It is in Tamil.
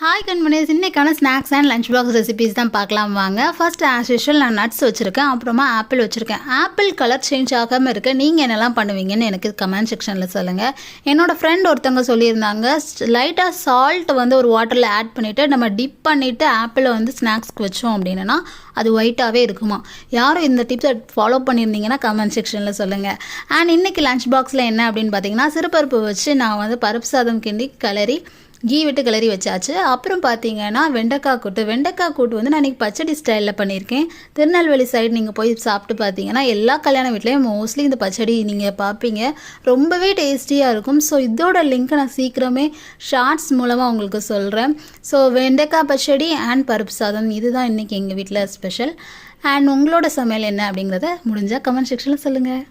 ஹாய் கண்மணிஸ், இன்றைக்கான snacks and lunch box recipes தான் பார்க்கலாம் வாங்க. ஃபர்ஸ்ட் ஆஸ் யூஷுவல் நான் நட்ஸ் வச்சுருக்கேன், அப்புறமா ஆப்பிள் வச்சுருக்கேன். ஆப்பிள் கலர் சேஞ்ச் ஆகாமல் இருக்க நீங்கள் என்னெல்லாம் பண்ணுவீங்கன்னு எனக்கு கமெண்ட் செக்ஷனில் சொல்லுங்கள். என்னோடய ஃப்ரெண்ட் ஒருத்தவங்க சொல்லியிருந்தாங்க, லைட்டாக சால்ட் வந்து ஒரு வாட்டரில் ஆட் பண்ணிவிட்டு நம்ம டிப் பண்ணிவிட்டு ஆப்பிளை வந்து ஸ்நாக்ஸ்க்கு வச்சோம் அப்படின்னா அது ஒயிட்டாகவே இருக்குமா. யாரும் இந்த டிப்ஸை ஃபாலோ பண்ணியிருந்தீங்கன்னா கமெண்ட் செக்ஷனில் சொல்லுங்கள். அண்ட் இன்றைக்கி லஞ்ச் பாக்ஸில் என்ன அப்படின்னு பார்த்தீங்கன்னா, சிறுபருப்பு வச்சு நான் வந்து பருப்பு சாதம் கிண்டி கிளறி கீ விட்டு கிளறி வச்சாச்சு. அப்புறம் பார்த்தீங்கன்னா வெண்டைக்காய் கூட்டு வந்து நான் இன்றைக்கி பச்சடி ஸ்டைலில் பண்ணியிருக்கேன். திருநெல்வேலி சைடு நீங்கள் போய் சாப்பிட்டு பார்த்தீங்கன்னா எல்லா கல்யாண வீட்லேயும் மோஸ்ட்லி இந்த பச்சடி நீங்கள் பார்ப்பீங்க. ரொம்பவே டேஸ்டியாக இருக்கும். ஸோ இதோட லிங்க்கை நான் சீக்கிரமே ஷார்ட்ஸ் மூலமாக உங்களுக்கு சொல்கிறேன். ஸோ வெண்டைக்காய் பச்சடி அண்ட் பருப்பு சாதம் இதுதான் இன்றைக்கி எங்கள் வீட்டில் ஸ்பெஷல். அண்ட் உங்களோட சமையல் என்ன அப்படிங்கிறத முடிஞ்சால் கமெண்ட் செக்ஷனில் சொல்லுங்கள்.